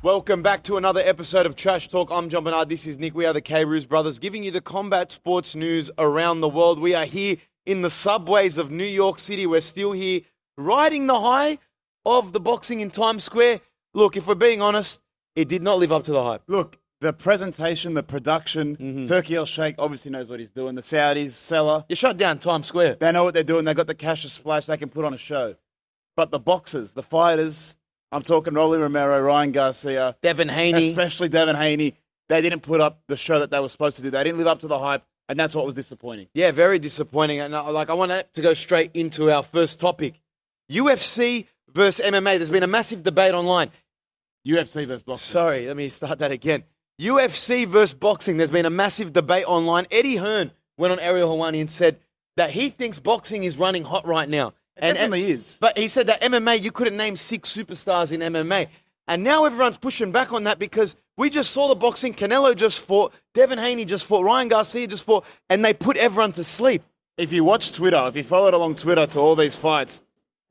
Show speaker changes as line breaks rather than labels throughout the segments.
Welcome back to another episode of Trash Talk. I'm Jon-Bernard. This is Nick. We are the K-Roos brothers, giving you the combat sports news around the world. We are here in the subways of New York City. We're still here riding the high of the boxing in Times Square. Look, if we're being honest, it did not live up to the hype.
Look, the presentation, the production, Turkey El Sheikh obviously knows what he's doing. The Saudis, Seller.
You shut down Times Square.
They know what they're doing. They've got the cash to splash. They can put on a show. But the boxers, the fighters, I'm talking Rolly Romero, Ryan Garcia.
Devin Haney.
Especially Devin Haney. They didn't put up the show that they were supposed to do. They didn't live up to the hype, and that's what was disappointing.
Yeah, very disappointing. And I want to go straight into our first topic. UFC versus MMA. There's been a massive debate online.
UFC versus boxing.
Sorry, let me start that again. UFC versus boxing. There's been a massive debate online. Eddie Hearn went on Ariel Helwani and said that he thinks boxing is running hot right now.
It definitely is.
But he said that MMA, you couldn't name 6 superstars in MMA. And now everyone's pushing back on that because we just saw the boxing. Canelo just fought. Devin Haney just fought. Ryan Garcia just fought. And they put everyone to sleep.
If you watch Twitter, if you followed along Twitter to all these fights,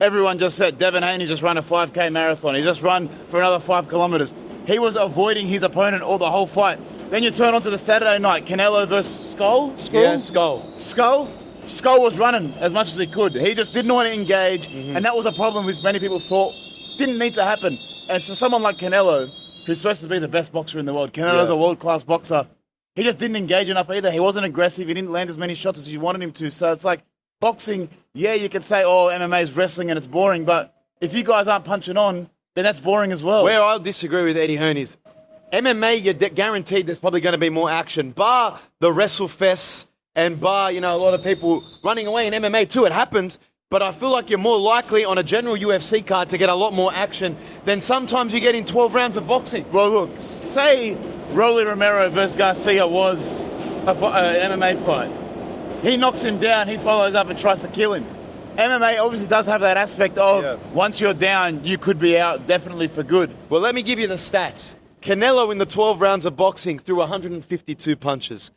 everyone just said Devin Haney just ran a 5K marathon. He just run for another 5 kilometers. He was avoiding his opponent all the whole fight. Then you turn on to the Saturday night, Canelo versus Skull?
Yeah, Skull.
Skull was running as much as he could. He just didn't want to engage, and that was a problem which many people thought didn't need to happen. And so someone like Canelo, who's supposed to be the best boxer in the world, Canelo's a world-class boxer, he just didn't engage enough either. He wasn't aggressive. He didn't land as many shots as you wanted him to. So it's like boxing, yeah, you could say, oh, MMA is wrestling and it's boring, but if you guys aren't punching on, then that's boring as well.
Where I'll disagree with Eddie Hearn is MMA, you're guaranteed there's probably going to be more action, bar the WrestleFests and bar, a lot of people running away in MMA too. It happens, but I feel like you're more likely on a general UFC card to get a lot more action than sometimes you get in 12 rounds of boxing.
Well, look, say Rolly Romero versus Garcia was an MMA fight. He knocks him down, he follows up and tries to kill him. MMA obviously does have that aspect of once you're down, you could be out definitely for good.
Well, let me give you the stats. Canelo in the 12 rounds of boxing threw 152 punches.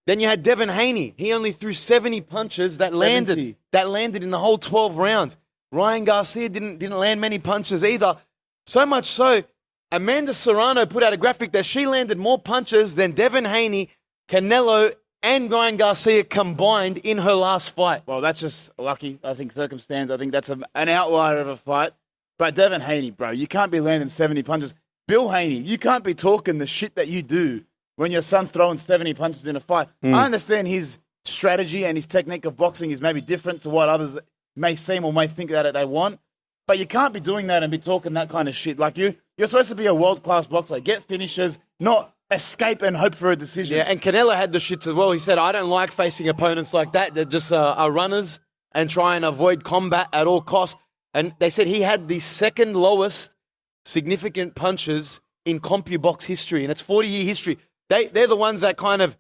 Then you had Devin Haney. He only threw 70 punches that landed in the whole 12 rounds. Ryan Garcia didn't land many punches either. So much so, Amanda Serrano put out a graphic that she landed more punches than Devin Haney, Canelo, and Ryan Garcia combined in her last fight.
Well, that's just lucky, I think, circumstance. I think that's an outlier of a fight. But Devin Haney, bro, you can't be landing 70 punches. Bill Haney, you can't be talking the shit that you do when your son's throwing 70 punches in a fight. I understand his strategy and his technique of boxing is maybe different to what others may seem or may think that they want. But you can't be doing that and be talking that kind of shit. Like you're supposed to be a world-class boxer. Get finishes, not escape and hope for a decision.
Yeah, and Canelo had the shits as well. He said, I don't like facing opponents like that. They're just are runners and try and avoid combat at all costs. And they said he had the second lowest significant punches in CompuBox history, and it's 40-year history. They're the ones that kind of,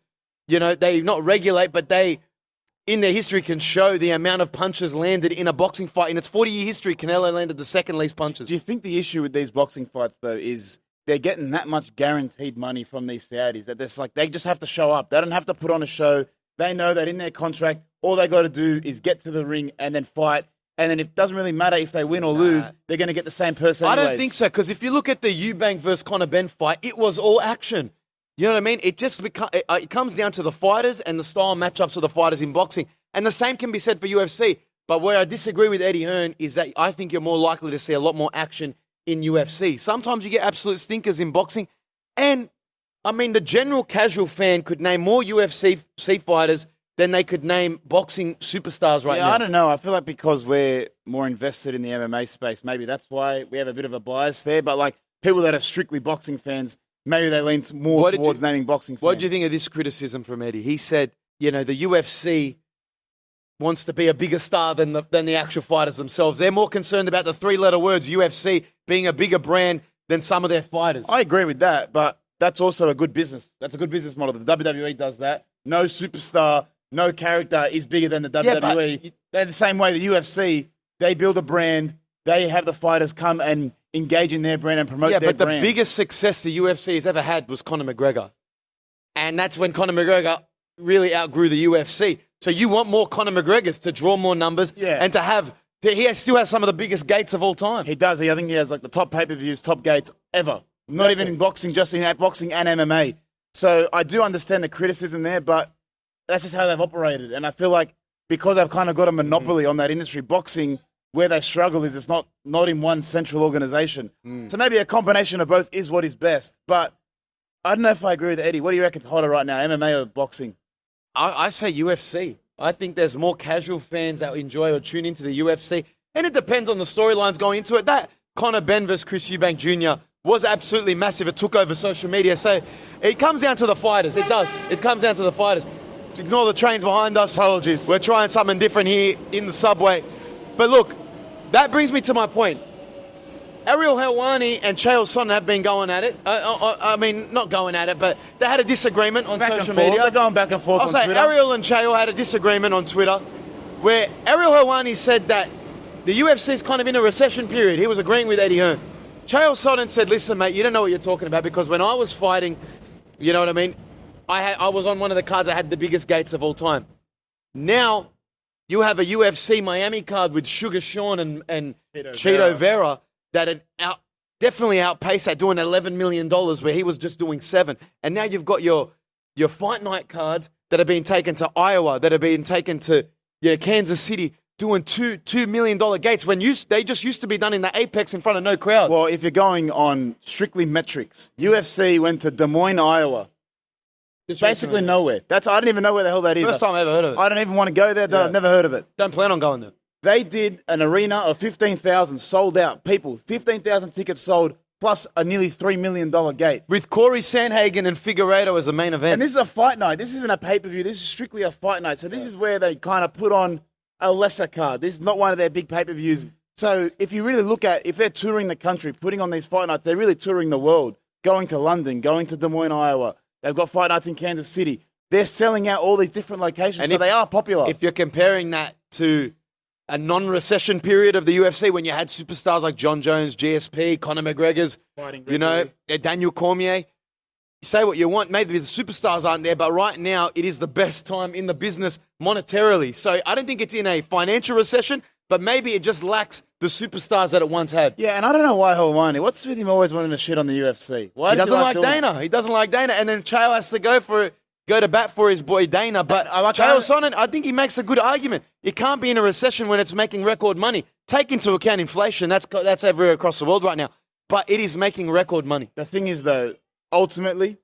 they not regulate, but they, in their history, can show the amount of punches landed in a boxing fight. In its 40-year history, Canelo landed the second least punches.
Do you think the issue with these boxing fights, though, is they're getting that much guaranteed money from these Saudis that they just have to show up. They don't have to put on a show. They know that in their contract, all they got to do is get to the ring and then fight. And then it doesn't really matter if they win or lose, they're going to get the same person anyways.
I don't think so, because if you look at the Eubank versus Conor Benn fight, it was all action. You know what I mean? It just it comes down to the fighters and the style matchups of the fighters in boxing. And the same can be said for UFC. But where I disagree with Eddie Hearn is that I think you're more likely to see a lot more action in UFC. Sometimes you get absolute stinkers in boxing. And, I mean, the general casual fan could name more UFC fighters than they could name boxing superstars right now.
I don't know. I feel like because we're more invested in the MMA space, maybe that's why we have a bit of a bias there. But, like, people that are strictly boxing fans, maybe they lean more towards naming boxing fans.
What do you think of this criticism from Eddie? He said, the UFC wants to be a bigger star than the actual fighters themselves. They're more concerned about the 3-letter words UFC being a bigger brand than some of their fighters.
I agree with that, but that's also a good business. That's a good business model. The WWE does that. No superstar, no character is bigger than the WWE. They're the same way the UFC, they build a brand, they have the fighters come and engage in their brand and promote their brand.
Yeah, but the biggest success the UFC has ever had was Conor McGregor. And that's when Conor McGregor really outgrew the UFC. So you want more Conor McGregors to draw more numbers and to have... He still has some of the biggest gates of all time.
He does. I think he has like the top pay-per-views, top gates ever. Not even in boxing, just in boxing and MMA. So I do understand the criticism there, but that's just how they've operated. And I feel like because they've kind of got a monopoly on that industry, boxing, where they struggle is it's not in one central organization. So maybe a combination of both is what is best. But I don't know if I agree with Eddie. What do you reckon's hotter right now, MMA or boxing?
I say UFC. I think there's more casual fans that enjoy or tune into the UFC. And it depends on the storylines going into it. That Conor Benn versus Chris Eubank Jr. was absolutely massive. It took over social media. So it comes down to the fighters. It does. It comes down to the fighters. Ignore the trains behind us.
Apologies.
We're trying something different here in the subway. But look, that brings me to my point. Ariel Helwani and Chael Sonnen have been going at it. I mean, not going at it, but they had a disagreement on social media.
They're going back and forth on Twitter.
Ariel and Chael had a disagreement on Twitter where Ariel Helwani said that the UFC is kind of in a recession period. He was agreeing with Eddie Hearn. Chael Sonnen said, listen, mate, you don't know what you're talking about because when I was fighting, you know what I mean, I was on one of the cards that had the biggest gates of all time. Now, you have a UFC Miami card with Sugar Sean and Cheeto Vera that had definitely outpaced that, doing $11 million where he was just doing $7 million. And now you've got your fight night cards that are being taken to Iowa, that are being taken to Kansas City, doing $2 million gates when they just used to be done in the Apex in front of no crowd.
Well, if you're going on strictly metrics, UFC went to Des Moines, Iowa. Basically nowhere. I don't even know where the hell that is.
First time I ever heard of it.
I don't even want to go there. I've never heard of it.
Don't plan on going there.
They did an arena of 15,000 sold out people. 15,000 tickets sold, plus a nearly $3 million gate.
With Cory Sandhagen and Figueiredo as the main event.
And this is a fight night. This isn't a pay-per-view. This is strictly a fight night. So this is where they kind of put on a lesser card. This is not one of their big pay-per-views. So if you really look at, if they're touring the country, putting on these fight nights, they're really touring the world. Going to London, going to Des Moines, Iowa. They've got fight nights in Kansas City. They're selling out all these different locations, and so they are popular.
If you're comparing that to a non-recession period of the UFC when you had superstars like John Jones, GSP, Conor McGregor's, Daniel Cormier, say what you want. Maybe the superstars aren't there, but right now it is the best time in the business monetarily. So I don't think it's in a financial recession, but maybe it just lacks the superstars that it once had.
Yeah, and I don't know why Helwani. What's with him always wanting to shit on the UFC? Why
he doesn't like Dana. He doesn't like Dana, and then Chael has to go to bat for his boy Dana. But Chael Sonnen, I think he makes a good argument. You can't be in a recession when it's making record money. Take into account inflation. That's everywhere across the world right now. But it is making record money.
The thing is, though, ultimately,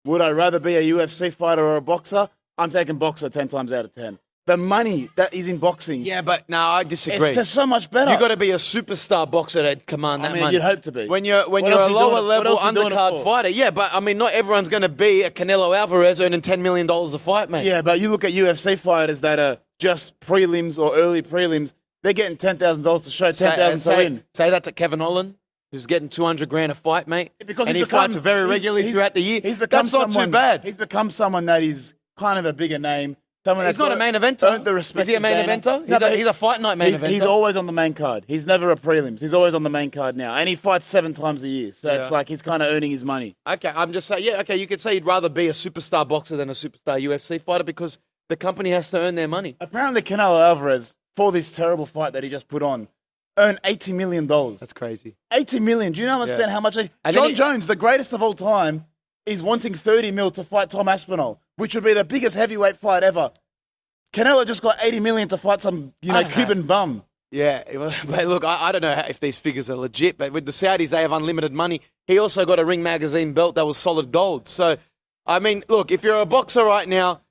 would I rather be a UFC fighter or a boxer? I'm taking boxer 10 times out of 10. The money that is in boxing.
Yeah, but no, I disagree.
It's just so much better.
You got to be a superstar boxer to command that money.
You'd hope to be.
When you're a lower level undercard fighter, yeah, but I mean, not everyone's going to be a Canelo Alvarez earning $10 million a fight, mate.
Yeah, but you look at UFC fighters that are just prelims or early prelims, they're getting $10,000 to show, $10,000 to win.
Say that to Kevin Holland, who's getting $200,000 a fight, mate.
Because
he fights very regularly throughout the year. That's not too bad.
He's become someone that is kind of a bigger name.
He's not a main eventer. Is he a main eventer? He's a fight night main eventer.
He's always on the main card. He's never a prelims. He's always on the main card now. And he fights 7 times a year. So it's like he's kind of earning his money.
Okay, I'm just saying, you could say you'd rather be a superstar boxer than a superstar UFC fighter because the company has to earn their money.
Apparently Canelo Alvarez, for this terrible fight that he just put on, earned $80 million.
That's crazy.
$80 million. Do you understand how much? Jon Jones, the greatest of all time, is wanting $30 million to fight Tom Aspinall, which would be the biggest heavyweight fight ever. Canelo just got $80 million to fight some, Cuban bum.
Yeah, but look, I don't know if these figures are legit, but with the Saudis, they have unlimited money. He also got a Ring Magazine belt that was solid gold. So, I mean, look, if you're a boxer right now,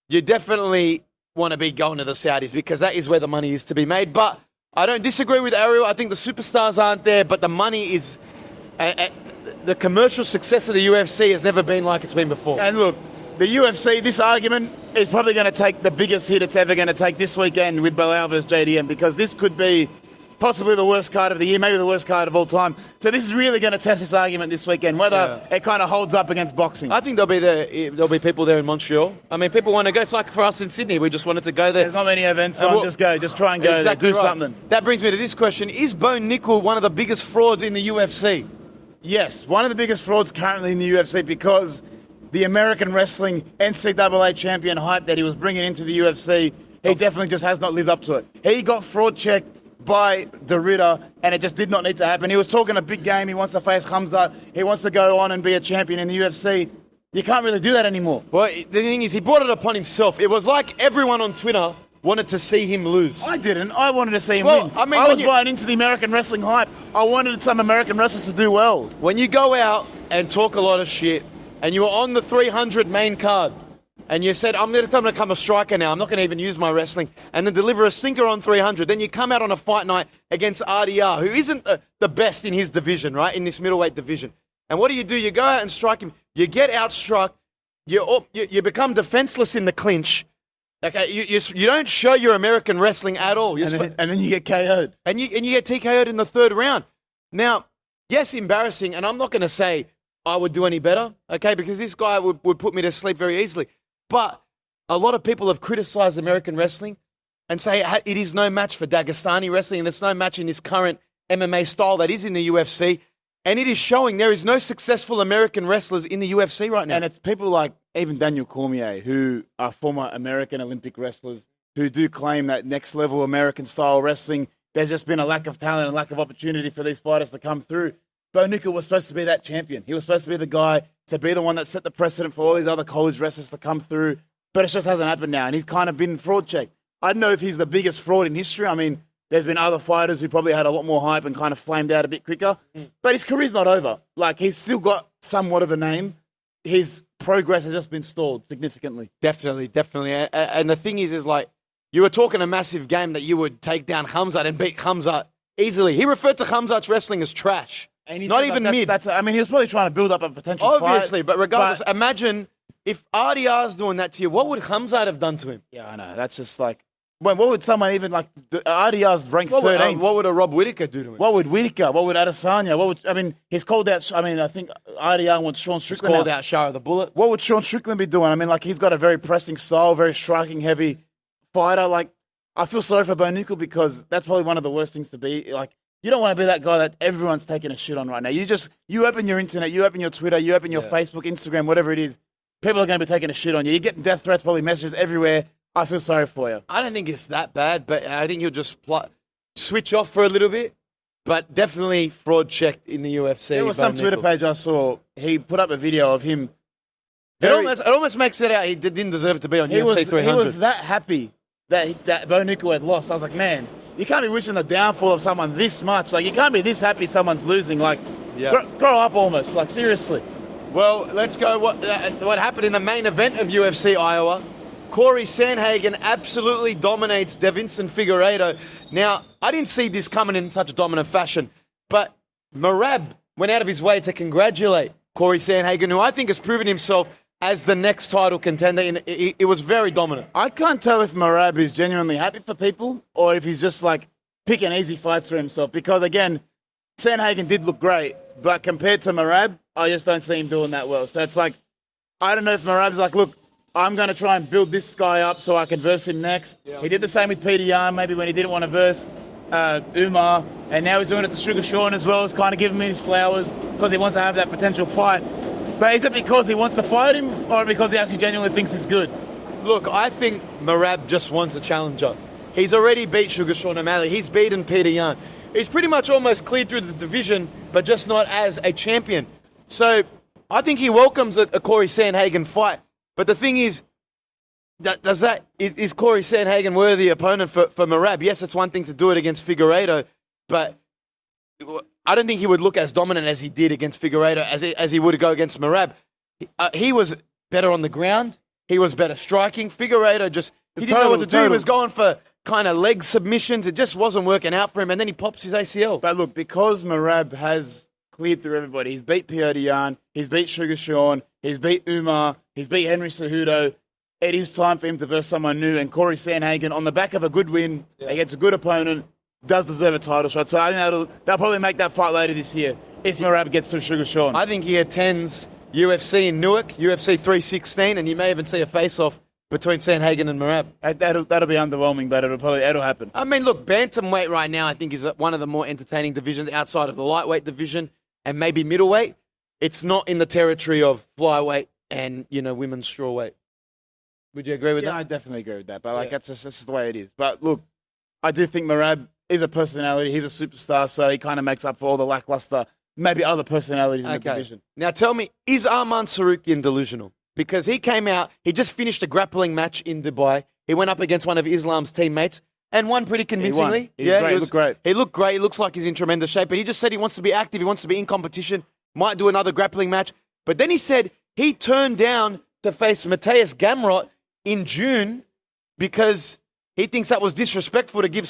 you definitely want to be going to the Saudis because that is where the money is to be made. But I don't disagree with Ariel. I think the superstars aren't there, but the money is... the commercial success of the UFC has never been like it's been before.
And look, the UFC, this argument is probably going to take the biggest hit it's ever going to take this weekend with Bilal versus JDM because this could be possibly the worst card of the year, maybe the worst card of all time. So this is really going to test this argument this weekend, whether it kind of holds up against boxing.
I think there'll be people there in Montreal. I mean, people want to go. It's like for us in Sydney, we just wanted to go there.
There's not many events, so just go. Just try and go there. Do something.
That brings me to this question. Is Bo Nickal one of the biggest frauds in the UFC?
Yes, one of the biggest frauds currently in the UFC because the American wrestling NCAA champion hype that he was bringing into the UFC, he definitely just has not lived up to it. He got fraud checked by Derrida, and it just did not need to happen. He was talking a big game. He wants to face Khamzat. He wants to go on and be a champion in the UFC. You can't really do that anymore.
Well, the thing is, he brought it upon himself. It was like everyone on Twitter wanted to see him lose.
I didn't. I wanted to see him win.
I mean,
I was buying into the American wrestling hype. I wanted some American wrestlers to do well.
When you go out and talk a lot of shit, and you were on the 300 main card, and you said, I'm going to become a striker now, I'm not going to even use my wrestling, and then deliver a sinker on 300, then you come out on a fight night against RDR, who isn't the best in his division, right, in this middleweight division. And what do? You go out and strike him. You get outstruck. You become defenseless in the clinch. Okay, you don't show your American wrestling at all.
And then you get KO'd.
And you get TKO'd in the third round. Now, yes, embarrassing, and I'm not going to say I would do any better, okay, because this guy would put me to sleep very easily. But a lot of people have criticized American wrestling and say it is no match for Dagestani wrestling, and it's no match in this current MMA style that is in the UFC. And it is showing there is no successful American wrestlers in the UFC right now.
And it's people like even Daniel Cormier, who are former American Olympic wrestlers, who do claim that next level American style wrestling, there's just been a lack of talent and lack of opportunity for these fighters to come through. Bo Nickal was supposed to be that champion. He was supposed to be the guy to be the one that set the precedent for all these other college wrestlers to come through. But it just hasn't happened now. And he's kind of been fraud checked. I don't know if he's the biggest fraud in history. I mean, there's been other fighters who probably had a lot more hype and kind of flamed out a bit quicker. But his career's not over. Like, he's still got somewhat of a name. His progress has just been stalled significantly.
Definitely. And the thing is like, you were talking a massive game that you would take down Khamzat and beat Khamzat easily. He referred to Khamzat's wrestling as trash.
And
not even mid.
I mean, he was probably trying to build up a potential fight.
Obviously, but regardless, imagine if RDR's doing that to you, what would Khamzat have done to him?
Yeah, I know. That's just like... What would someone even like... RDR's ranked 13th.
What would a Rob Whittaker do to him?
What would Whittaker? What would Adesanya? He's called out... I think RDR wants Sean Strickland.
He's called out Shara the Bullet.
What would Sean Strickland be doing? I mean, like, he's got a very pressing style, very striking, heavy fighter. Like, I feel sorry for Bo Nickal because that's probably one of the worst things to be. Like, you don't want to be that guy that everyone's taking a shit on right now. You open your internet, you open your Twitter, you open your Facebook, Instagram, whatever it is. People are going to be taking a shit on you. You're getting death threats, probably messages everywhere. I feel sorry for you.
I don't think it's that bad, but I think he'll just switch off for a little bit. But definitely fraud checked in the UFC.
There was some Twitter page I saw. He put up a video of him.
It almost makes it out he didn't deserve to be on UFC 300.
He was that happy that Bo Nickal had lost. I was like, man, you can't be wishing the downfall of someone this much. Like, you can't be this happy someone's losing. Like, grow up almost. Like, seriously.
Well, let's go. What happened in the main event of UFC Iowa? Cory Sandhagen absolutely dominates Davinson Figueiredo. Now, I didn't see this coming in such a dominant fashion, but Merab went out of his way to congratulate Cory Sandhagen, who I think has proven himself as the next title contender. It was very dominant.
I can't tell if Merab is genuinely happy for people or if he's just like picking easy fights for himself. Because again, Sandhagen did look great, but compared to Merab, I just don't see him doing that well. So it's like, I don't know if Merab's like, look, I'm going to try and build this guy up so I can verse him next. Yeah. He did the same with Peter Yan, maybe when he didn't want to verse Umar, and now he's doing it to Sugar Sean as well. He's kind of giving him his flowers because he wants to have that potential fight. But is it because he wants to fight him or because he actually genuinely thinks he's good?
Look, I think Merab just wants a challenger. He's already beat Sugar Sean O'Malley. He's beaten Peter Yan. He's pretty much almost cleared through the division, but just not as a champion. So I think he welcomes a Cory Sandhagen fight. But the thing is, is Cory Sandhagen worthy opponent for Merab? Yes, it's one thing to do it against Figueiredo, but I don't think he would look as dominant as he did against Figueiredo as he would go against Merab. He was better on the ground. He was better striking. Figueiredo he didn't know what to do. He was going for kind of leg submissions. It just wasn't working out for him, and then he pops his ACL.
But look, because Merab has cleared through everybody, he's beat Peter Yan, he's beat Sugar Sean, he's beat Umar, he's beat Henry Cejudo. It is time for him to verse someone new, and Cory Sandhagen, on the back of a good win against a good opponent, does deserve a title shot. So I think they'll probably make that fight later this year if Merab gets through Sugar Sean.
I think he attends UFC in Newark, UFC 316, and you may even see a face-off between Sandhagen and Merab.
That'll be underwhelming, but it'll happen.
I mean, look, bantamweight right now I think is one of the more entertaining divisions outside of the lightweight division and maybe middleweight. It's not in the territory of flyweight and, women's strawweight. Would you agree with that?
Yeah, I definitely agree with that. But that's just the way it is. But look, I do think Merab is a personality. He's a superstar, so he kind of makes up for all the lackluster, maybe other personalities in the division.
Now tell me, is Arman Tsarukyan delusional? Because he came out, he just finished a grappling match in Dubai. He went up against one of Islam's teammates and won pretty convincingly.
He looked great.
He looked great. He looks like he's in tremendous shape. But he just said he wants to be active. He wants to be in competition. Might do another grappling match. But then he said he turned down to face Mateus Gamrot in June because he thinks that was disrespectful to give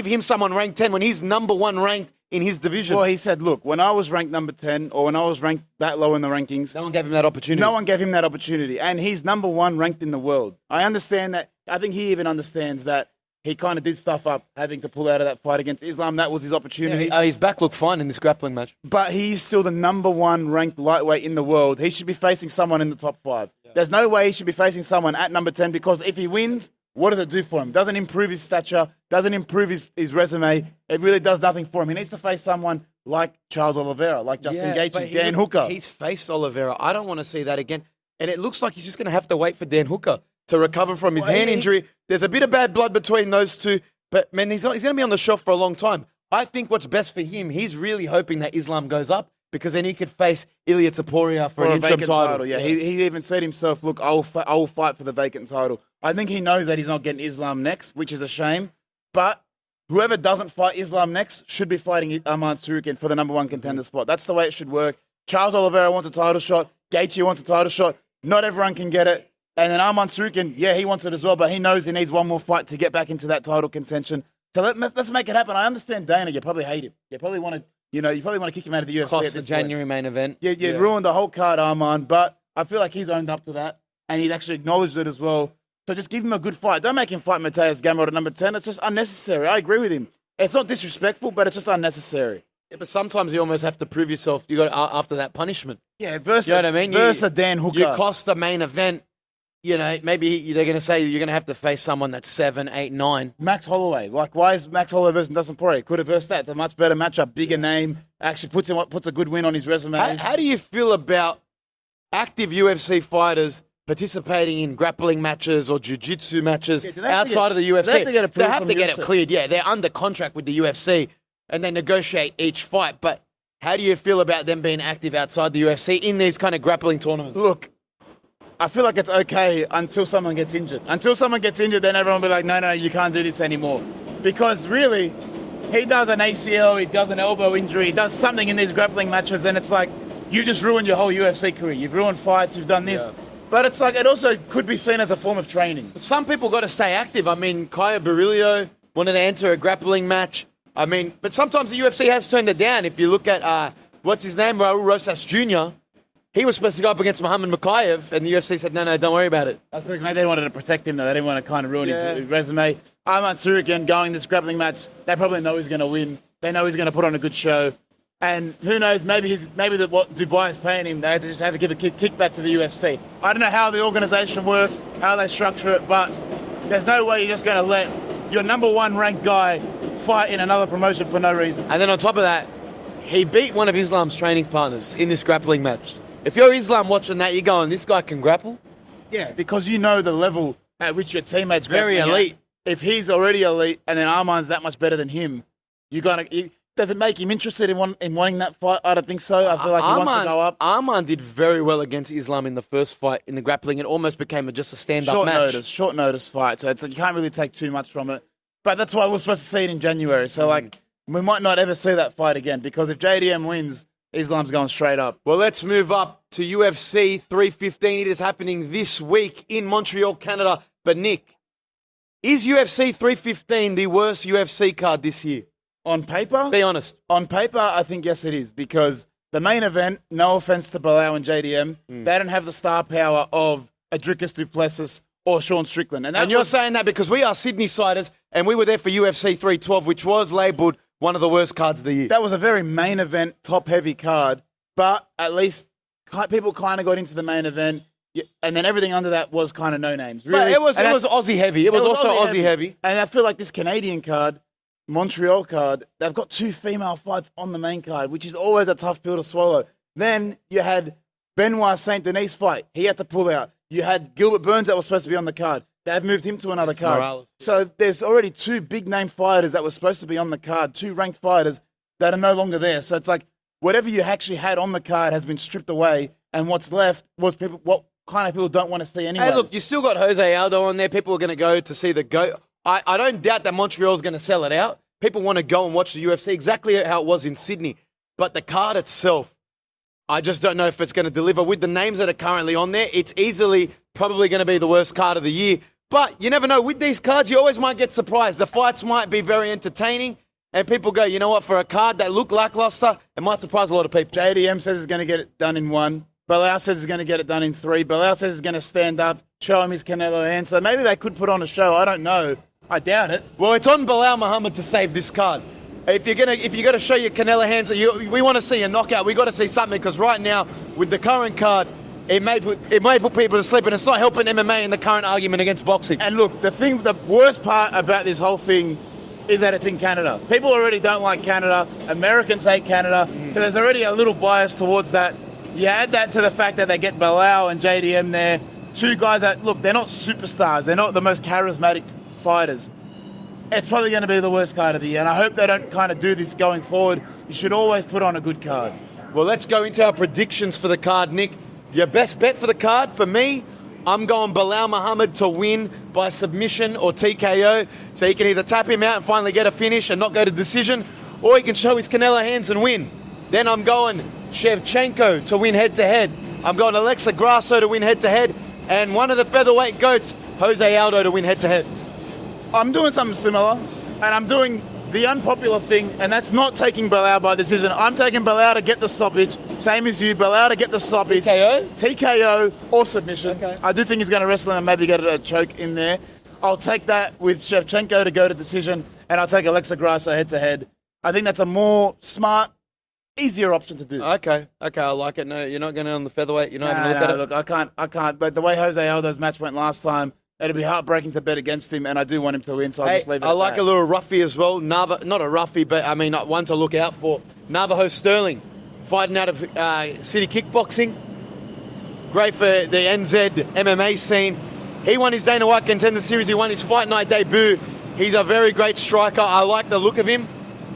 him someone ranked 10 when he's number 1 ranked in his division.
Well, he said, look, when I was ranked number 10 or when I was ranked that low in the rankings,
no one gave him that opportunity.
No one gave him that opportunity. And he's number 1 ranked in the world. I understand that. I think he even understands that he kind of did stuff up having to pull out of that fight against Islam. That was his opportunity.
Yeah, his back looked fine in this grappling match.
But he's still the number 1 ranked lightweight in the world. He should be facing someone in the top 5. Yeah. There's no way he should be facing someone at number 10 because if he wins, what does it do for him? Doesn't improve his stature, doesn't improve his resume. It really does nothing for him. He needs to face someone like Charles Oliveira, like Justin Gaethje, Dan Hooker.
He's faced Oliveira. I don't want to see that again. And it looks like he's just going to have to wait for Dan Hooker to recover from his hand injury. There's a bit of bad blood between those two. But, man, he's going to be on the shelf for a long time. I think what's best for him, he's really hoping that Islam goes up because then he could face Ilia Topuria for an interim title.
Yeah, he even said himself, look, I'll fight for the vacant title. I think he knows that he's not getting Islam next, which is a shame. But whoever doesn't fight Islam next should be fighting Arman Tsarukyan for the number 1 contender spot. That's the way it should work. Charles Oliveira wants a title shot. Gaethje wants a title shot. Not everyone can get it. And then Arman Tsarukyan, yeah, he wants it as well, but he knows he needs one more fight to get back into that title contention. So let's make it happen. I understand Dana. You probably hate him. You probably want to kick him out of the UFC.
Cost the January main event.
You ruined the whole card, Arman. But I feel like he's owned up to that, and he's actually acknowledged it as well. So just give him a good fight. Don't make him fight Mateus Gamrot at number 10. It's just unnecessary. I agree with him. It's not disrespectful, but it's just unnecessary.
Yeah, but sometimes you almost have to prove yourself. You got after that punishment.
Yeah, versus,
you know what I mean?
Versus Dan Hooker.
You cost the main event. You know, maybe they're going to say you're going to have to face someone that's 7, 8, 9.
Max Holloway. Like, why is Max Holloway versus Dustin Poirier? Could have versed that. It's a much better matchup, bigger name. Actually puts a good win on his resume.
How do you feel about active UFC fighters participating in grappling matches or jiu-jitsu matches outside of the UFC? They have to get it cleared. Yeah, they're under contract with the UFC and they negotiate each fight. But how do you feel about them being active outside the UFC in these kind of grappling tournaments?
Look, I feel like it's okay until someone gets injured. Until someone gets injured, then everyone will be like, no, you can't do this anymore. Because really, he does an ACL, he does an elbow injury, he does something in these grappling matches, and it's like, you just ruined your whole UFC career. You've ruined fights, you've done this. Yeah. But it's like, it also could be seen as a form of training.
Some people got to stay active. I mean, Kaya Barillo wanted to enter a grappling match. I mean, but sometimes the UFC has turned it down. If you look at, what's his name, Raul Rosas Jr., he was supposed to go up against Muhammad Mokaev, and the UFC said, no, don't worry about it.
That's because maybe they wanted to protect him, though. They didn't want to kind of ruin his resume. Arman Tsarukyan going this grappling match, they probably know he's going to win. They know he's going to put on a good show. And who knows, maybe what Dubai is paying him, they just have to give a kickback to the UFC. I don't know how the organisation works, how they structure it, but there's no way you're just going to let your number 1 ranked guy fight in another promotion for no reason.
And then on top of that, he beat one of Islam's training partners in this grappling match. If you're Islam watching that, you're going, this guy can grapple?
Yeah, because you know the level at which your teammate's
very elite.
If he's already elite and then Arman's that much better than him, does it make him interested in wanting that fight? I don't think so. I feel like he wants to go up.
Arman did very well against Islam in the first fight in the grappling. It almost became just a stand-up match.
Short notice fight, so it's like you can't really take too much from it. But that's why we're supposed to see it in January. So we might not ever see that fight again because if JDM wins, Islam's going straight up.
Well, let's move up to UFC 315. It is happening this week in Montreal, Canada. But Nick, is UFC 315 the worst UFC card this year?
On paper?
Be honest.
On paper, I think yes it is because the main event, no offense to Bilal and JDM, they don't have the star power of Adricus Duplessis or Sean Strickland.
And you're saying that because we are Sydney-siders and we were there for UFC 312, which was labelled one of the worst cards of the year.
That was a very main event, top-heavy card, but at least people kind of got into the main event, and then everything under that was kind of no names. Really.
But it was Aussie-heavy. It was also Aussie-heavy.
And I feel like this Canadian card, Montreal card, they've got 2 female fights on the main card, which is always a tough pill to swallow. Then you had Benoit Saint Denis fight. He had to pull out. You had Gilbert Burns that was supposed to be on the card. They've moved him to another
It's
card.
Morales.
So there's already 2 big-name fighters that were supposed to be on the card, 2 ranked fighters that are no longer there. So it's like whatever you actually had on the card has been stripped away, and what's left was people. What kind of people don't want to see anyway?
Hey, look, you still got Jose Aldo on there. People are going to go to see the GOAT. I don't doubt that Montreal's going to sell it out. People want to go and watch the UFC exactly how it was in Sydney. But the card itself, I just don't know if it's going to deliver. With the names that are currently on there, it's easily probably going to be the worst card of the year. But you never know. With these cards, you always might get surprised. The fights might be very entertaining, and people go, you know what, for a card that looked lackluster, it might surprise a lot of people.
JDM says he's going to get it done in 1. Belal says he's going to get it done in 3. Belal says he's going to stand up, show him his Canelo hand. So maybe they could put on a show. I don't know. I doubt it.
Well, it's on Belal Muhammad to save this card. If you're gonna show your Canelo hands, we want to see a knockout. We got to see something, because right now with the current card, it may put people to sleep, and it's not helping MMA in the current argument against boxing.
And look, the worst part about this whole thing is that it's in Canada. People already don't like Canada. Americans hate Canada. So there's already a little bias towards that. You add that to the fact that they get Belal and JDM there, 2 guys that, look, they're not superstars. They're not the most charismatic fighters. It's probably going to be the worst card of the year, and I hope they don't kind of do this going forward. You should always put on a good card.
Well, let's go into our predictions for the card, Nick. Your best bet for the card, for me, I'm going Belal Muhammad to win by submission or TKO, so he can either tap him out and finally get a finish and not go to decision, or he can show his Canelo hands and win. Then I'm going Shevchenko to win head-to-head. I'm going Alexa Grasso to win head-to-head, and one of the featherweight goats, Jose Aldo, to win head-to-head.
I'm doing something similar, and I'm doing the unpopular thing, and that's not taking Belal by decision. I'm taking Belal to get the stoppage, same as you, Belal to get the stoppage. TKO or submission.
Okay.
I do think he's going to wrestle him and maybe get a choke in there. I'll take that with Shevchenko to go to decision, and I'll take Alexa Grasso head-to-head. I think that's a more smart, easier option to do.
Okay, I like it. No, you're not going on the featherweight. You're not having a look at it.
Look, I can't. But the way Jose Aldo's match went last time, it'd be heartbreaking to bet against him, and I do want him to win, so I'll just leave it
I
at
like
that.
a little roughie as well. Not a roughie, but I mean one to look out for. Navajo Sterling, fighting out of City Kickboxing. Great for the NZ MMA scene. He won his Dana White Contender Series. He won his Fight Night debut. He's a very great striker. I like the look of him.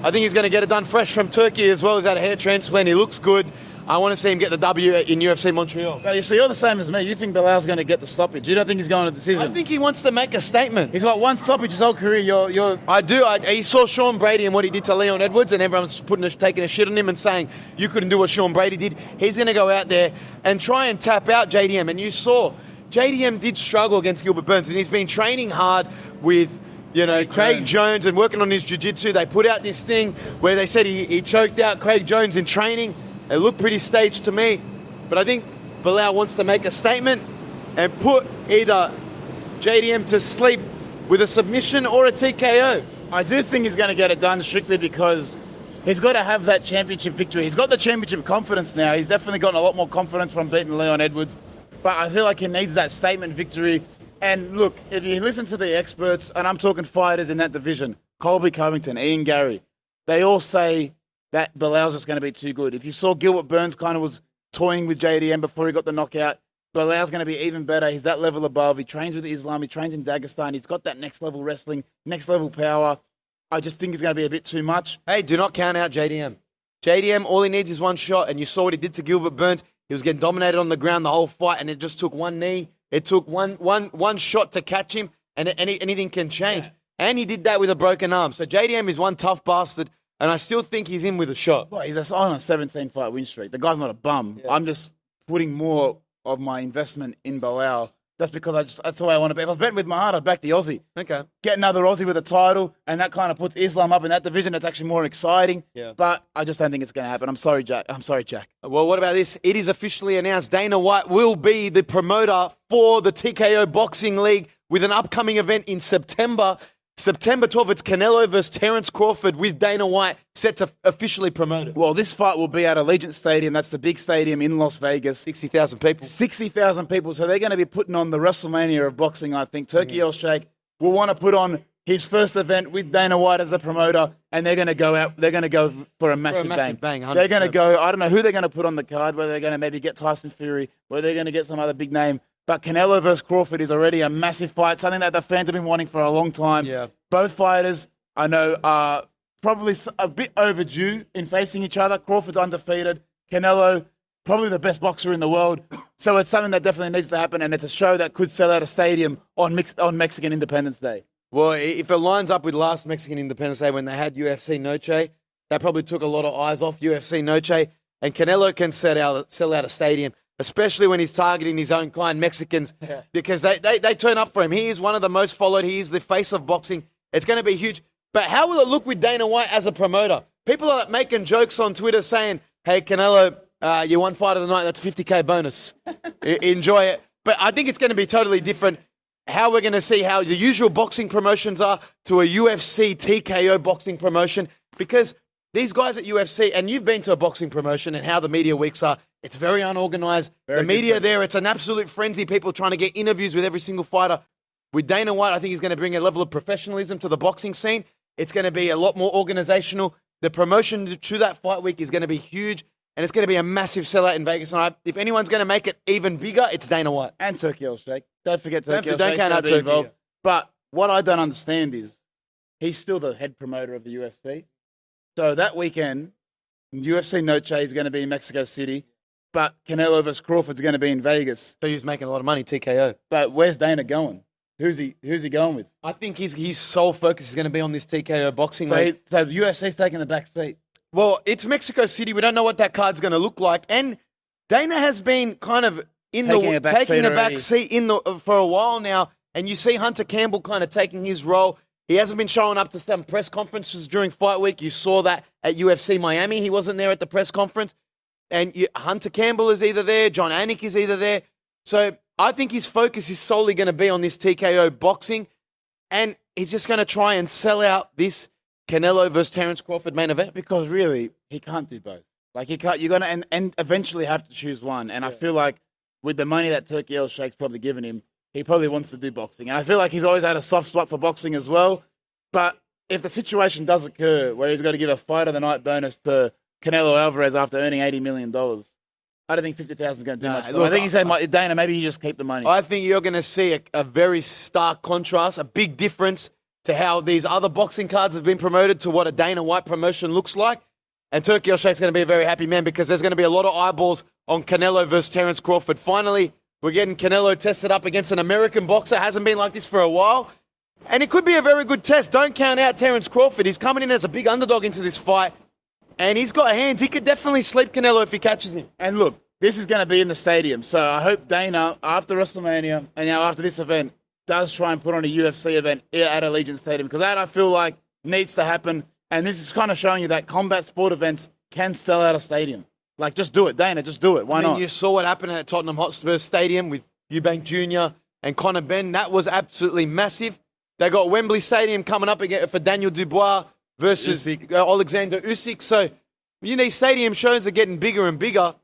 I think he's going to get it done fresh from Turkey as well. He's had a hair transplant. He looks good. I want to see him get the W in UFC Montreal.
Well, so you're the same as me. You think Belal's going to get the stoppage. You don't think he's going to decision.
I think he wants to make a statement.
He's got 1 stoppage his whole career.
I do. He saw Sean Brady and what he did to Leon Edwards, and everyone's taking a shit on him and saying you couldn't do what Sean Brady did. He's going to go out there and try and tap out JDM. And you saw JDM did struggle against Gilbert Burns, and he's been training hard with Craig Jones and working on his jiu-jitsu. They put out this thing where they said he choked out Craig Jones in training. It looked pretty staged to me. But I think Belal wants to make a statement and put either JDM to sleep with a submission or a TKO.
I do think he's going to get it done strictly because he's got to have that championship victory. He's got the championship confidence now. He's definitely gotten a lot more confidence from beating Leon Edwards. But I feel like he needs that statement victory. And look, if you listen to the experts, and I'm talking fighters in that division, Colby Covington, Ian Gary, they all say that Belal's just going to be too good. If you saw Gilbert Burns kind of was toying with JDM before he got the knockout, Belal's going to be even better. He's that level above. He trains with Islam. He trains in Dagestan. He's got that next level wrestling, next level power. I just think it's going to be a bit too much.
Hey, do not count out JDM. JDM, all he needs is one shot, and you saw what he did to Gilbert Burns. He was getting dominated on the ground the whole fight, and it just took one knee. It took one shot to catch him, and anything can change. Yeah. And he did that with a broken arm. So JDM is one tough bastard, and I still think he's in with a shot.
Well, he's on a 17-fight win streak. The guy's not a bum. Yeah. I'm just putting more of my investment in Belal just because that's the way I want to bet. If I was betting with my heart, I'd back the Aussie.
Okay.
Get another Aussie with a title, and that kind of puts Islam up in that division. It's actually more exciting.
Yeah.
But I just don't think it's going to happen. I'm sorry, Jack.
Well, what about this? It is officially announced Dana White will be the promoter for the TKO Boxing League with an upcoming event in September. September 12th, it's Canelo versus Terence Crawford with Dana White set to officially promote it.
Well, this fight will be at Allegiant Stadium. That's the big stadium in Las Vegas.
60,000 people.
60,000 people. So they're going to be putting on the WrestleMania of boxing, I think. Turkey El Sheikh will want to put on his first event with Dana White as the promoter, and they're going to go out. They're going to go for a massive bang. 100%. They're going to go. I don't know who they're going to put on the card. Whether they're going to maybe get Tyson Fury, whether they're going to get some other big name. But Canelo versus Crawford is already a massive fight, something that the fans have been wanting for a long time.
Yeah.
Both fighters, I know, are probably a bit overdue in facing each other. Crawford's undefeated. Canelo, probably the best boxer in the world. So it's something that definitely needs to happen, and it's a show that could sell out a stadium on Mexican Independence Day.
Well, if it lines up with last Mexican Independence Day when they had UFC Noche, that probably took a lot of eyes off UFC Noche. And Canelo can sell out a stadium, especially when he's targeting his own kind, Mexicans, because they turn up for him. He is one of the most followed. He is the face of boxing. It's going to be huge. But how will it look with Dana White as a promoter? People are making jokes on Twitter saying, hey, Canelo, you won fight of the night. That's a $50K bonus. Enjoy it. But I think it's going to be totally different. How we're going to see how the usual boxing promotions are to a UFC TKO boxing promotion, because these guys at UFC, and you've been to a boxing promotion and how the media weeks are, it's very unorganized. The media different. There, it's an absolute frenzy. People trying to get interviews with every single fighter. With Dana White, I think he's going to bring a level of professionalism to the boxing scene. It's going to be a lot more organizational. The promotion to that fight week is going to be huge, and it's going to be a massive sellout in Vegas. And if anyone's going to make it even bigger, it's Dana White.
And Turkey El Sheikh. Don't forget Turkey El
Don't
Sheikh.
count out Turkey.
Involved. But what I don't understand is he's still the head promoter of the UFC. So that weekend, UFC Noche is going to be in Mexico City, but Canelo versus Crawford's going to be in Vegas.
So he's making a lot of money, TKO.
But where's Dana going? Who's he going with?
I think his sole focus is going to be on this TKO boxing.
So UFC's taking the back seat.
Well, it's Mexico City. We don't know what that card's going to look like. And Dana has been kind of taking a back seat for a while now. And you see Hunter Campbell kind of taking his role. He hasn't been showing up to some press conferences during fight week. You saw that at UFC Miami. He wasn't there at the press conference. And Hunter Campbell is either there. John Anik is either there. So I think his focus is solely going to be on this TKO boxing. And he's just going to try and sell out this Canelo versus Terence Crawford main event.
Because really, he can't do both. Like, you're going to and eventually have to choose one. And I feel like with the money that Turkey El Sheikh's probably given him, he probably wants to do boxing. And I feel like he's always had a soft spot for boxing as well. But if the situation does occur where he's got to give a fight of the night bonus to Canelo Alvarez after earning $80 million, I don't think 50,000 is going to do much. Look, I think he said, Dana, maybe you just keep the money.
I think you're going to see a very stark contrast, a big difference to how these other boxing cards have been promoted to what a Dana White promotion looks like. And Turkey El Sheikh's going to be a very happy man because there's going to be a lot of eyeballs on Canelo versus Terence Crawford. Finally, we're getting Canelo tested up against an American boxer. Hasn't been like this for a while. And it could be a very good test. Don't count out Terence Crawford. He's coming in as a big underdog into this fight. And he's got hands. He could definitely sleep Canelo if he catches him.
And look, this is going to be in the stadium. So I hope Dana, after WrestleMania and now after this event, does try and put on a UFC event at Allegiant Stadium. Because that, I feel like, needs to happen. And this is kind of showing you that combat sport events can sell out a stadium. Like, just do it, Dana. Just do it. Why not?
You saw what happened at Tottenham Hotspur Stadium with Eubank Jr. and Conor Benn. That was absolutely massive. They got Wembley Stadium coming up again for Daniel Dubois versus Alexander Usyk. So, these stadium shows are getting bigger and bigger.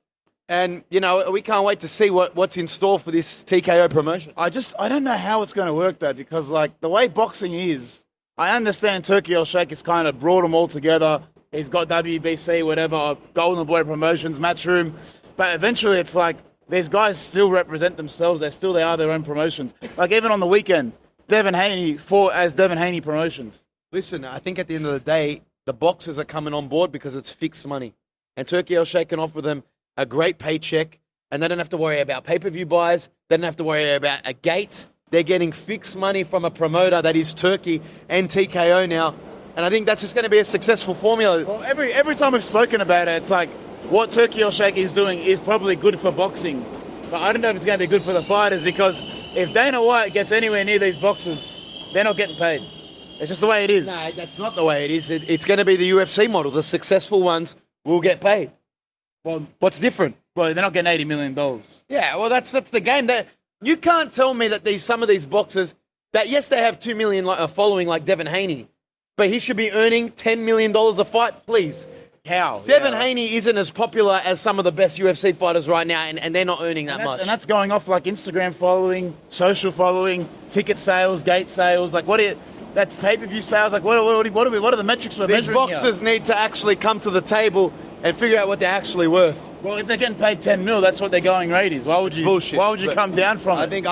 And, we can't wait to see what's in store for this TKO promotion.
I don't know how it's going to work, though, because, the way boxing is, I understand Turkey El Sheikh has kind of brought them all together. He's got WBC, whatever, Golden Boy Promotions, Matchroom. But eventually it's like, these guys still represent themselves. They are their own promotions. Like, even on the weekend, Devin Haney fought as Devin Haney Promotions.
Listen, I think at the end of the day, the boxers are coming on board because it's fixed money. And Turkey El Sheikh can offer them a great paycheck, and they don't have to worry about pay-per-view buys. They don't have to worry about a gate. They're getting fixed money from a promoter that is Turkey and TKO now. And I think that's just going to be a successful formula.
Well, every time we've spoken about it, it's like what Turkey El Sheikh is doing is probably good for boxing. But I don't know if it's going to be good for the fighters, because if Dana White gets anywhere near these boxers, they're not getting paid. It's just the way it is.
No, that's not the way it is. It's going to be the UFC model. The successful ones will get paid. Well, what's different?
Well, they're not getting $80 million.
Yeah, well, that's the game. You can't tell me that some of these boxers, that yes, they have 2 million following like Devin Haney, but he should be earning $10 million a fight, please.
How?
Devin Haney isn't as popular as some of the best UFC fighters right now, and thare not earning that much.
And that's going off like Instagram following, social following, ticket sales, gate sales. Like, that's pay-per-view sales. Like, what are the metrics we're measuring here?
These boxers need to actually come to the table and figure out what they're actually worth.
Well, if they're getting paid 10 mil, that's what their going rate is. Why would you?
Bullshit.
Why would you
But
come down from
I
it?
think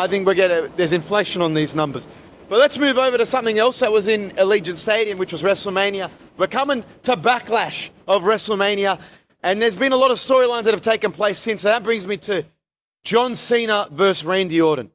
there's inflation on these numbers. But let's move over to something else that was in Allegiant Stadium, which was WrestleMania. We're coming to Backlash of WrestleMania, and there's been a lot of storylines that have taken place since. So that brings me to John Cena versus Randy Orton.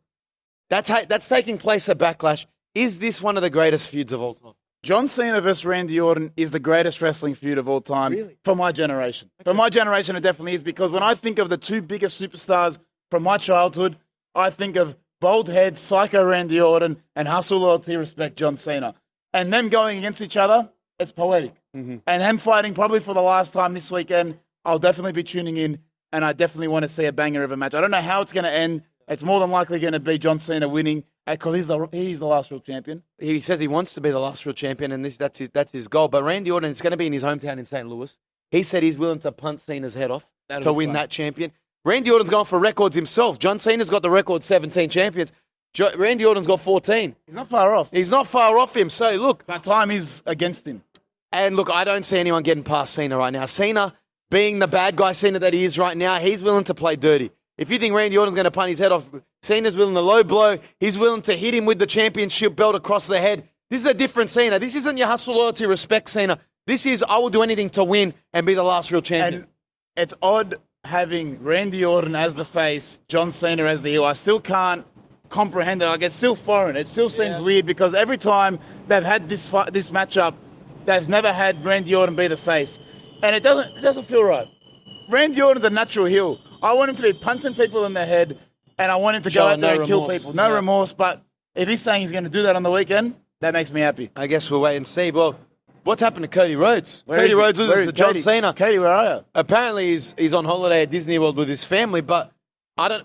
That's taking place at Backlash. Is this one of the greatest feuds of all time?
John Cena versus Randy Orton is the greatest wrestling feud of all time for my generation. Okay. For my generation, it definitely is, because when I think of the two biggest superstars from my childhood, I think of bald head, psycho Randy Orton, and hustle, loyalty, respect John Cena. And them going against each other, it's poetic. Mm-hmm. And them fighting probably for the last time this weekend, I'll definitely be tuning in, and I definitely want to see a banger of a match. I don't know how it's going to end. It's more than likely going to be John Cena winning, because he's the last real champion.
He says he wants to be the last real champion, and that's his goal. But Randy Orton, it's going to be in his hometown in St. Louis. He said he's willing to punt Cena's head off to win that champion. Randy Orton's gone for records himself. John Cena's got the record 17 champions. Randy Orton's got 14.
He's not far off.
He's not far off him. So, look.
But time is against him.
And, look, I don't see anyone getting past Cena right now. Cena, being the bad guy Cena that he is right now, he's willing to play dirty. If you think Randy Orton's going to punt his head off, Cena's willing to low blow. He's willing to hit him with the championship belt across the head. This is a different Cena. This isn't your hustle, loyalty, respect Cena. This is, I will do anything to win and be the last real champion.
And it's odd having Randy Orton as the face, John Cena as the heel. I still can't comprehend it. Like, it's still foreign. It still seems weird, because every time they've had this matchup, they've never had Randy Orton be the face. And it doesn't feel right. Randy Orton's a natural heel. I want him to be punting people in the head, and I want him to go out there and kill people. No remorse, but if he's saying he's going to do that on the weekend, that makes me happy.
I guess we'll wait and see. Well, what's happened to Cody Rhodes? Cody Rhodes loses to John Cena.
Cody, where are you?
Apparently, he's on holiday at Disney World with his family, but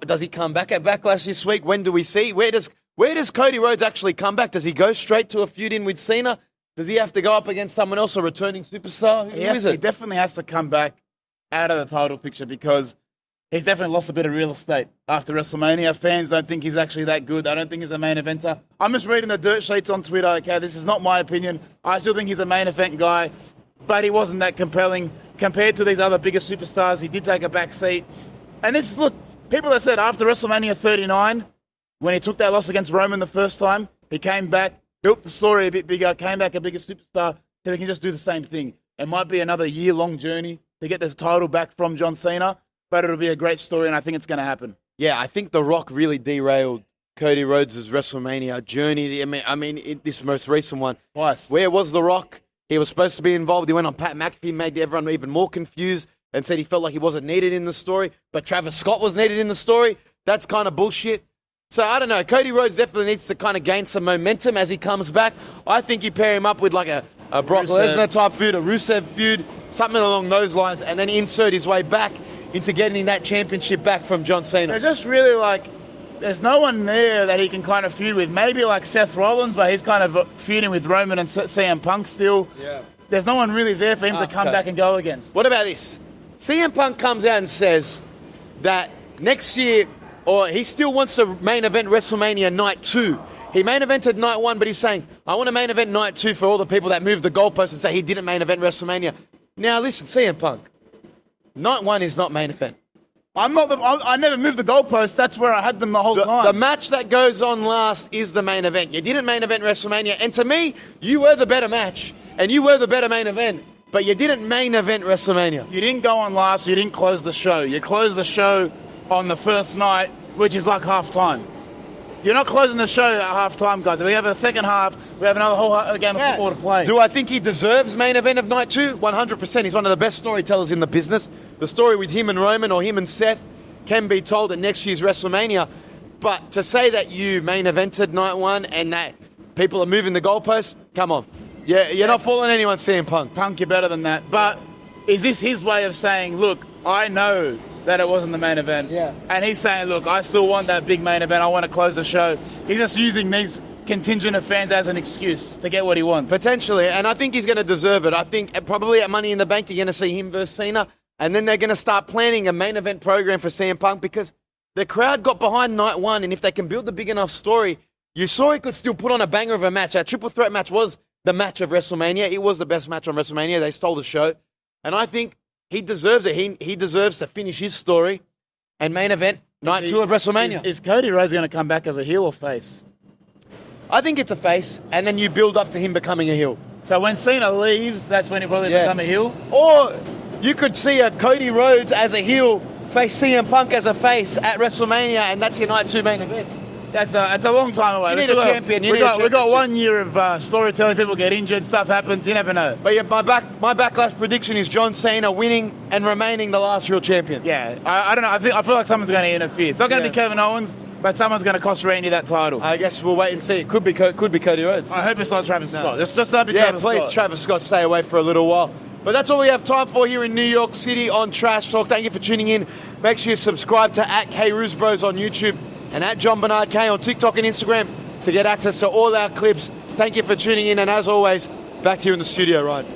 does he come back at Backlash this week? When do we see? Where does Cody Rhodes actually come back? Does he go straight to a feud in with Cena? Does he have to go up against someone else, a returning superstar? Who is it?
He definitely has to come back out of the title picture, because he's definitely lost a bit of real estate after WrestleMania. Fans don't think he's actually that good. I don't think he's a main eventer. I'm just reading the dirt sheets on Twitter. Okay, this is not my opinion. I still think he's a main event guy, but he wasn't that compelling compared to these other bigger superstars. He did take a back seat. And this is, look, people that said after WrestleMania 39, when he took that loss against Roman the first time, he came back, built the story a bit bigger, came back a bigger superstar, so he can just do the same thing. It might be another year-long journey to get the title back from John Cena, but it'll be a great story, and I think it's going to happen.
Yeah, I think The Rock really derailed Cody Rhodes' WrestleMania journey. I mean, this most recent one.
Twice.
Where was The Rock? He was supposed to be involved. He went on Pat McAfee, made everyone even more confused, and said he felt like he wasn't needed in the story, but Travis Scott was needed in the story. That's kind of bullshit. So, I don't know. Cody Rhodes definitely needs to kind of gain some momentum as he comes back. I think you pair him up with like a Brock Lesnar type feud, a Rusev feud, something along those lines, and then insert his way back into getting that championship back from John Cena.
They're just really like, there's no one there that he can kind of feud with. Maybe like Seth Rollins, but he's kind of feuding with Roman and CM Punk still.
Yeah.
There's no one really there for him to come back and go against.
What about this? CM Punk comes out and says that next year, or he still wants to main event WrestleMania Night 2. He main evented Night 1, but he's saying, I want to main event Night 2 for all the people that moved the goalposts and say he didn't main event WrestleMania. Now listen, CM Punk, Night 1 is not main event.
I never moved the goalposts. That's where I had them the whole time.
The match that goes on last is the main event. You didn't main event WrestleMania, and to me, you were the better match, and you were the better main event, but you didn't main event WrestleMania.
You didn't go on last, you didn't close the show. You closed the show on the first night, which is like half-time. You're not closing the show at half-time, guys. If we have a second half, we have another whole game of football to play.
Do I think he deserves main event of Night 2? 100%. He's one of the best storytellers in the business. The story with him and Roman or him and Seth can be told at next year's WrestleMania. But to say that you main evented Night 1 and that people are moving the goalposts, come on. You're not fooling anyone, CM Punk.
Punk, you're better than that. But is this his way of saying, look, I know that it wasn't the main event.
Yeah.
And he's saying, look, I still want that big main event. I want to close the show. He's just using these contingent of fans as an excuse to get what he wants.
Potentially, and I think he's going to deserve it. I think probably at Money in the Bank, you're going to see him versus Cena, and then they're going to start planning a main event program for CM Punk because the crowd got behind Night 1, and if they can build a big enough story, you saw he could still put on a banger of a match. That triple threat match was the match of WrestleMania. It was the best match on WrestleMania. They stole the show. And I think He deserves it. He deserves to finish his story and main event night 2 of WrestleMania.
Is Cody Rhodes going to come back as a heel or face?
I think it's a face, and then you build up to him becoming a heel.
So when Cena leaves, that's when he probably become a heel?
Or you could see a Cody Rhodes as a heel face CM Punk as a face at WrestleMania, and that's your night 2 main event.
It's a long time away.
You need a champion.
We've got 1 year of storytelling. People get injured, stuff happens. You never know.
But yeah, my backlash prediction is John Cena winning and remaining the last real champion.
Yeah, I don't know. I feel like someone's going to interfere. It's not going to be Kevin Owens, but someone's going to cost Randy that title.
I guess we'll wait and see. It could be Cody Rhodes.
I hope it's not Travis Scott. It's just not be Travis
please,
Scott.
Travis Scott, stay away for a little while. But that's all we have time for here in New York City on Trash Talk. Thank you for tuning in. Make sure you subscribe to @KRusBros on YouTube and @Jon-Bernard K on TikTok and Instagram to get access to all our clips. Thank you for tuning in, and as always, back to you in the studio, Ryan.